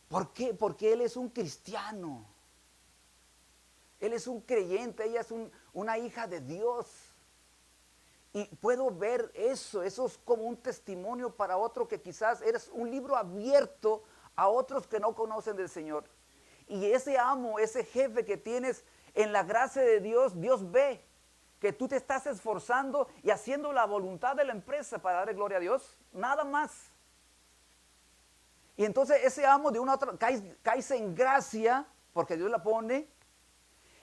¿Por qué? Porque él es un cristiano. Él es un creyente, ella es una hija de Dios. Y puedo ver eso es como un testimonio para otro que quizás eres un libro abierto a otros que no conocen del Señor. Y ese amo, ese jefe que tienes en la gracia de Dios, Dios ve que tú te estás esforzando y haciendo la voluntad de la empresa para darle gloria a Dios, nada más. Y entonces ese amo de una otra cae en gracia porque Dios la pone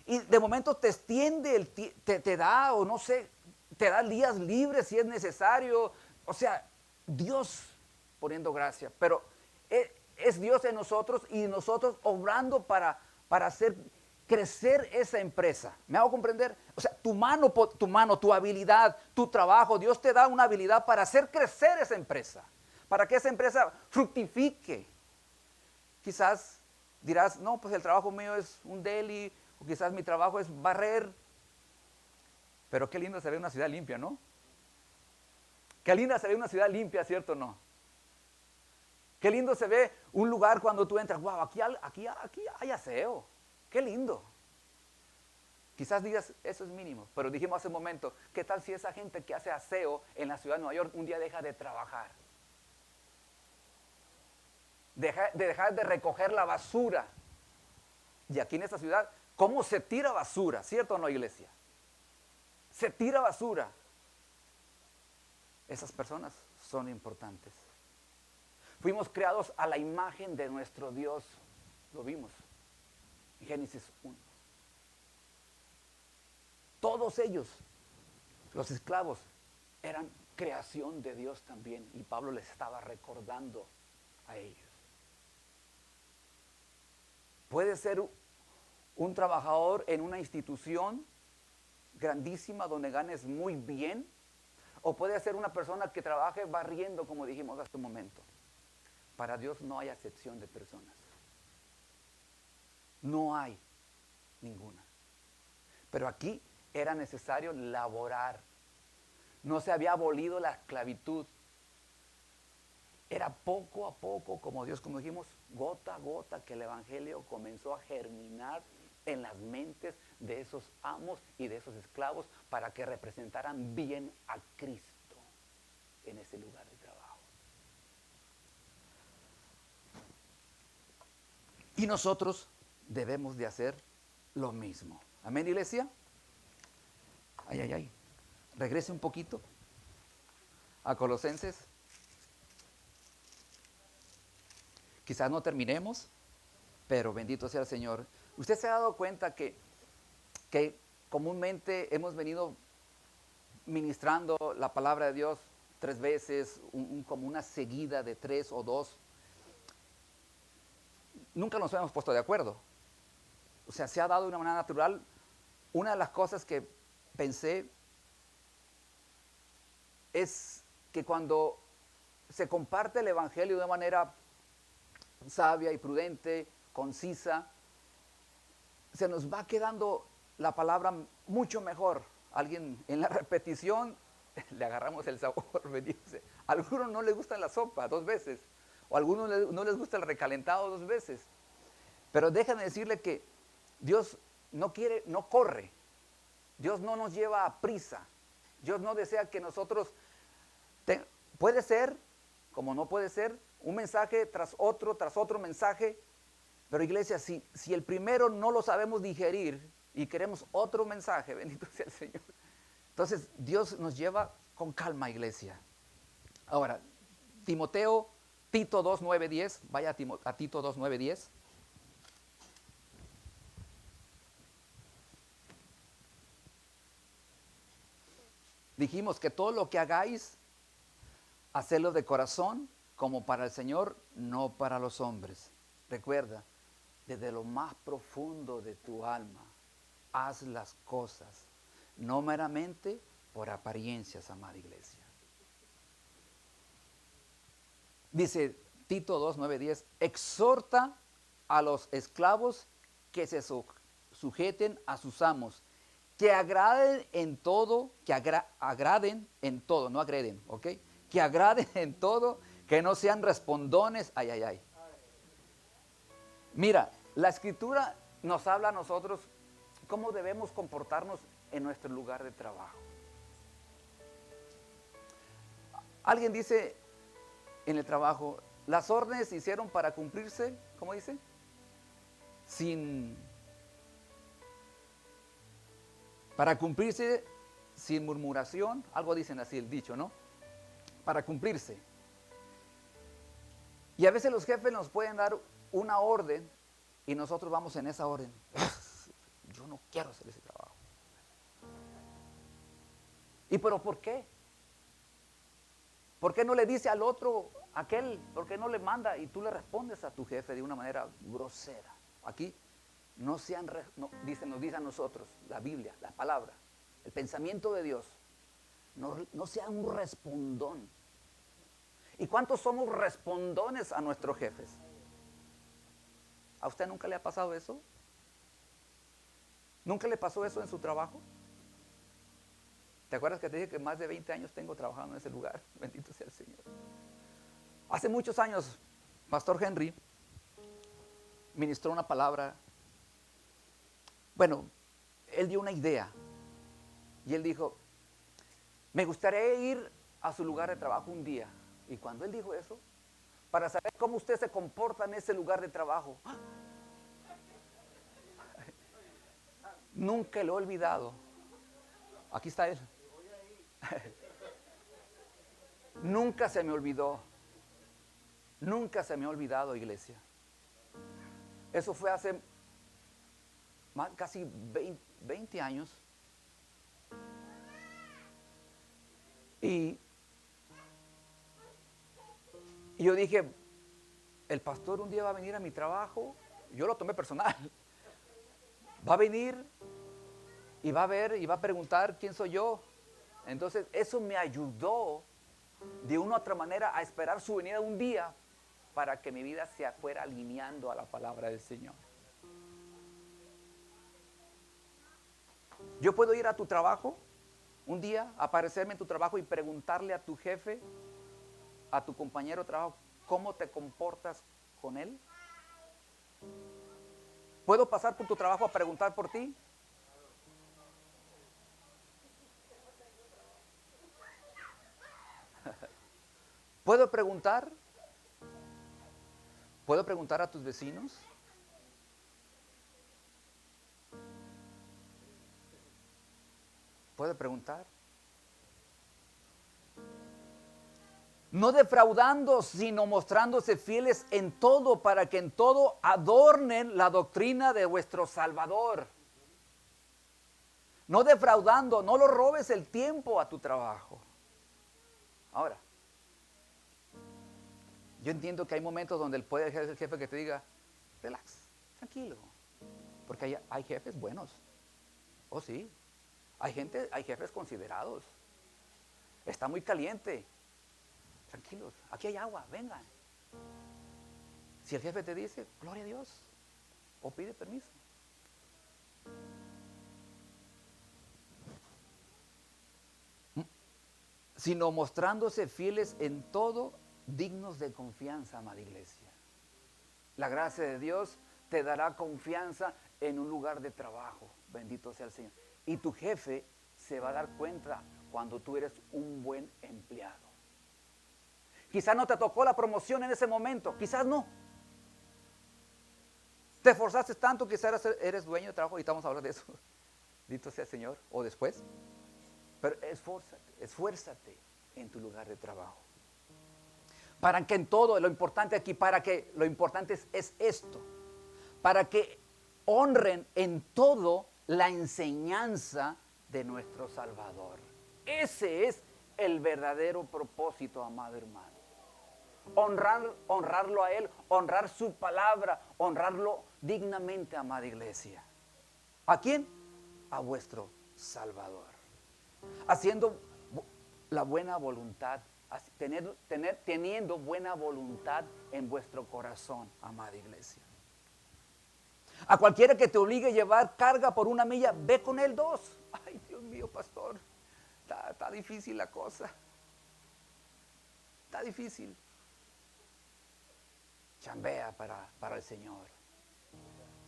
y de momento te extiende, te da, o no sé, te da días libres si es necesario. O sea, Dios poniendo gracia, pero es Dios en nosotros y nosotros obrando para hacer crecer esa empresa. ¿Me hago comprender? O sea, tu mano, tu habilidad, tu trabajo, Dios te da una habilidad para hacer crecer esa empresa, para que esa empresa fructifique. Quizás dirás, no, pues el trabajo mío es un deli, o quizás mi trabajo es barrer. Pero qué lindo se ve una ciudad limpia, ¿no? Qué linda se ve una ciudad limpia, ¿cierto o no? Qué lindo se ve un lugar cuando tú entras, wow, aquí hay aseo. Qué lindo. Quizás digas, eso es mínimo, pero dijimos hace un momento, ¿qué tal si esa gente que hace aseo en la ciudad de Nueva York un día deja de trabajar? Dejar de recoger la basura. Y aquí en esta ciudad, ¿cómo se tira basura? ¿Cierto o no, iglesia? Se tira basura. Esas personas son importantes. Fuimos creados a la imagen de nuestro Dios. Lo vimos en Génesis 1. Todos ellos, los esclavos, eran creación de Dios también. Y Pablo les estaba recordando a ellos. Puede ser un trabajador en una institución grandísima donde ganes muy bien, o puede ser una persona que trabaje barriendo, como dijimos hace un momento. Para Dios no hay acepción de personas. No hay ninguna. Pero aquí era necesario laborar. No se había abolido la esclavitud. Era poco a poco, como Dios, como dijimos, gota a gota, que el evangelio comenzó a germinar en las mentes de esos amos y de esos esclavos para que representaran bien a Cristo en ese lugar de trabajo. Y nosotros debemos de hacer lo mismo. ¿Amén, iglesia? Ay. Regrese un poquito a Colosenses. Quizás no terminemos, pero bendito sea el Señor. Usted se ha dado cuenta que comúnmente hemos venido ministrando la palabra de Dios 3 veces, como una seguida de 3 o 2. Nunca nos hemos puesto de acuerdo. O sea, se ha dado de una manera natural. Una de las cosas que pensé es que cuando se comparte el evangelio de una manera sabia y prudente, concisa, se nos va quedando la palabra mucho mejor. Alguien en la repetición le agarramos el sabor, bendito. A algunos no les gusta la sopa 2 veces, o a algunos no les gusta el recalentado 2 veces. Pero déjenme decirle que Dios no corre. Dios no nos lleva a prisa. Dios no desea que nosotros, puede ser, como no puede ser, un mensaje tras otro mensaje. Pero iglesia, si el primero no lo sabemos digerir y queremos otro mensaje, bendito sea el Señor. Entonces Dios nos lleva con calma, iglesia. Ahora, Tito 2, 9, 10, vaya a Tito 2, 9, 10. Dijimos que todo lo que hagáis, hacedlo de corazón, como para el Señor, no para los hombres. Recuerda, desde lo más profundo de tu alma, haz las cosas, no meramente por apariencias, amada iglesia. Dice Tito 2, 9, 10, exhorta a los esclavos que se sujeten a sus amos, que agraden en todo, agraden en todo, no agreden, ¿ok? Que agraden en todo, que no sean respondones, ay. Mira, la Escritura nos habla a nosotros cómo debemos comportarnos en nuestro lugar de trabajo. Alguien dice en el trabajo, las órdenes se hicieron para cumplirse, ¿cómo dice? Para cumplirse sin murmuración, algo dicen así el dicho, ¿no? Para cumplirse. Y a veces los jefes nos pueden dar una orden Y nosotros vamos en esa orden. Yo no quiero hacer ese trabajo. ¿Y pero por qué? ¿Por qué no le dice al otro, aquel, por qué no le manda y tú le respondes a tu jefe de una manera grosera? Aquí no sean, nos dice a nosotros, la Biblia, la palabra, el pensamiento de Dios, no sean un respondón. ¿Y cuántos somos respondones a nuestros jefes? ¿A usted nunca le ha pasado eso? ¿Nunca le pasó eso en su trabajo? ¿Te acuerdas que te dije que más de 20 años tengo trabajando en ese lugar? Bendito sea el Señor. Hace muchos años, Pastor Henry ministró una palabra. Bueno, él dio una idea. Y él dijo, me gustaría ir a su lugar de trabajo un día. Y cuando él dijo eso, para saber cómo usted se comporta en ese lugar de trabajo, nunca lo he olvidado. Aquí está él. Nunca se me olvidó. Nunca se me ha olvidado, iglesia. Eso fue hace casi 20 años. Y yo dije, el pastor un día va a venir a mi trabajo. Yo lo tomé personal. Va a venir y va a ver y va a preguntar quién soy yo. Entonces eso me ayudó de una u otra manera a esperar su venida un día para que mi vida se fuera alineando a la palabra del Señor. Yo puedo ir a tu trabajo un día, aparecerme en tu trabajo y preguntarle a tu jefe, a tu compañero de trabajo, ¿cómo te comportas con él? ¿Puedo pasar por tu trabajo a preguntar por ti? ¿Puedo preguntar? ¿Puedo preguntar a tus vecinos? ¿Puedo preguntar? No defraudando, sino mostrándose fieles en todo, para que en todo adornen la doctrina de vuestro Salvador. No defraudando, no lo robes el tiempo a tu trabajo. Ahora, yo entiendo que hay momentos donde puede ser el jefe que te diga, relax, tranquilo, porque hay jefes buenos. Oh sí, hay jefes considerados. Está muy caliente. Tranquilos, aquí hay agua, vengan. Si el jefe te dice, gloria a Dios, o pide permiso. Sino mostrándose fieles en todo, dignos de confianza, amada iglesia. La gracia de Dios te dará confianza en un lugar de trabajo. Bendito sea el Señor. Y tu jefe se va a dar cuenta cuando tú eres un buen empleado. Quizás no te tocó la promoción en ese momento, quizás no. Te esforzaste tanto, quizás eres dueño de trabajo y estamos hablando de eso. Bendito sea el Señor. O después. Pero esfuérzate en tu lugar de trabajo. Para que en todo, lo importante aquí, lo importante es esto. Para que honren en todo la enseñanza de nuestro Salvador. Ese es el verdadero propósito, amado hermano. Honrarlo a Él, honrar su palabra, honrarlo dignamente, amada iglesia. ¿A quién? A vuestro Salvador. Haciendo la buena voluntad, teniendo buena voluntad en vuestro corazón, amada iglesia. A cualquiera que te obligue a llevar carga por 1 milla, ve con él 2. Ay, Dios mío, pastor, está difícil la cosa. Está difícil. Chambea para el Señor.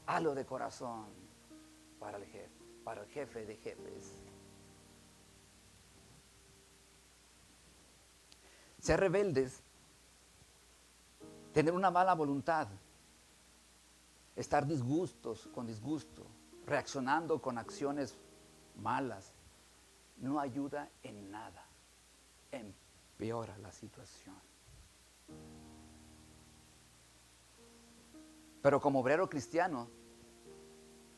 Hazlo de corazón para el jefe de jefes. Ser rebeldes, tener una mala voluntad, estar con disgusto, reaccionando con acciones malas, no ayuda en nada, empeora la situación. Pero como obrero cristiano,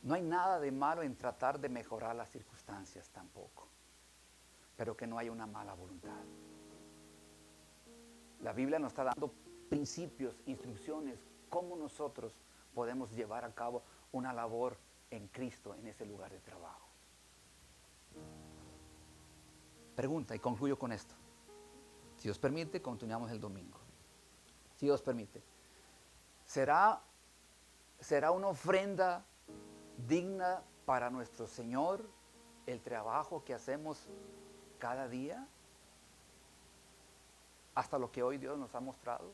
no hay nada de malo en tratar de mejorar las circunstancias tampoco, pero que no haya una mala voluntad. La Biblia nos está dando principios, instrucciones, cómo nosotros podemos llevar a cabo una labor en Cristo en ese lugar de trabajo. Pregunta, y concluyo con esto. Si Dios permite, continuamos el domingo. Si Dios permite. ¿Será una ofrenda digna para nuestro Señor el trabajo que hacemos cada día? Hasta lo que hoy Dios nos ha mostrado.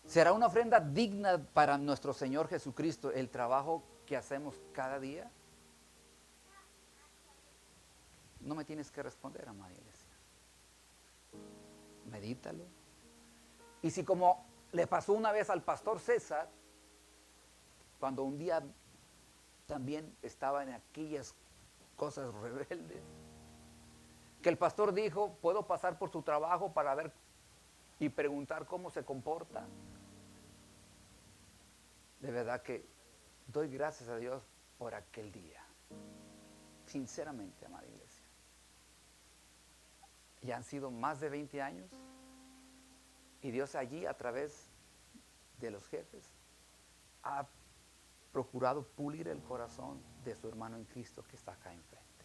¿Será una ofrenda digna para nuestro Señor Jesucristo el trabajo que hacemos cada día? No me tienes que responder, amada iglesia. Medítalo. Y si como le pasó una vez al pastor César, cuando un día también estaba en aquellas cosas rebeldes, que el pastor dijo, ¿puedo pasar por su trabajo para ver y preguntar cómo se comporta? De verdad que doy gracias a Dios por aquel día. Sinceramente, amada iglesia. Ya han sido más de 20 años y Dios allí a través de los jefes ha procurado pulir el corazón de su hermano en Cristo que está acá enfrente.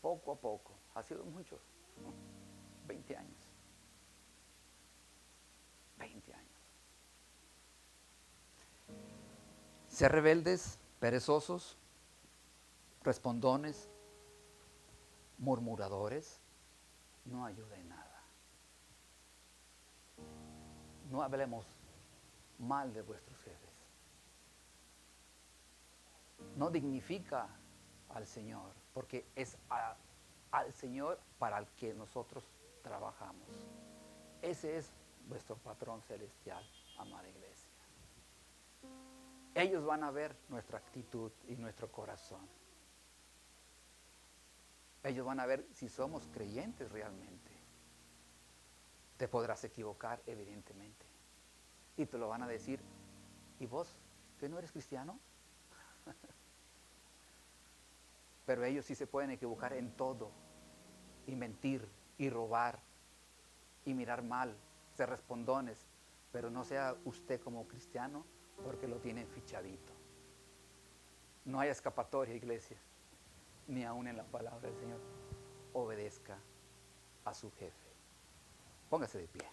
Poco a poco, ha sido mucho, 20 años. 20 años. Ser rebeldes, perezosos, respondones, murmuradores, no ayuda en nada. No hablemos mal de vuestros jefes. No dignifica al Señor, porque es al Señor para el que nosotros trabajamos. Ese es vuestro patrón celestial, amada iglesia. Ellos van a ver nuestra actitud y nuestro corazón. Ellos van a ver si somos creyentes realmente. Te podrás equivocar, evidentemente. Y te lo van a decir, ¿y vos, que no eres cristiano? Pero ellos sí se pueden equivocar en todo, y mentir, y robar, y mirar mal, ser respondones, pero no sea usted como cristiano, porque lo tienen fichadito. No hay escapatoria, iglesia, ni aún en la palabra del Señor. Obedezca a su jefe. Póngase de pie.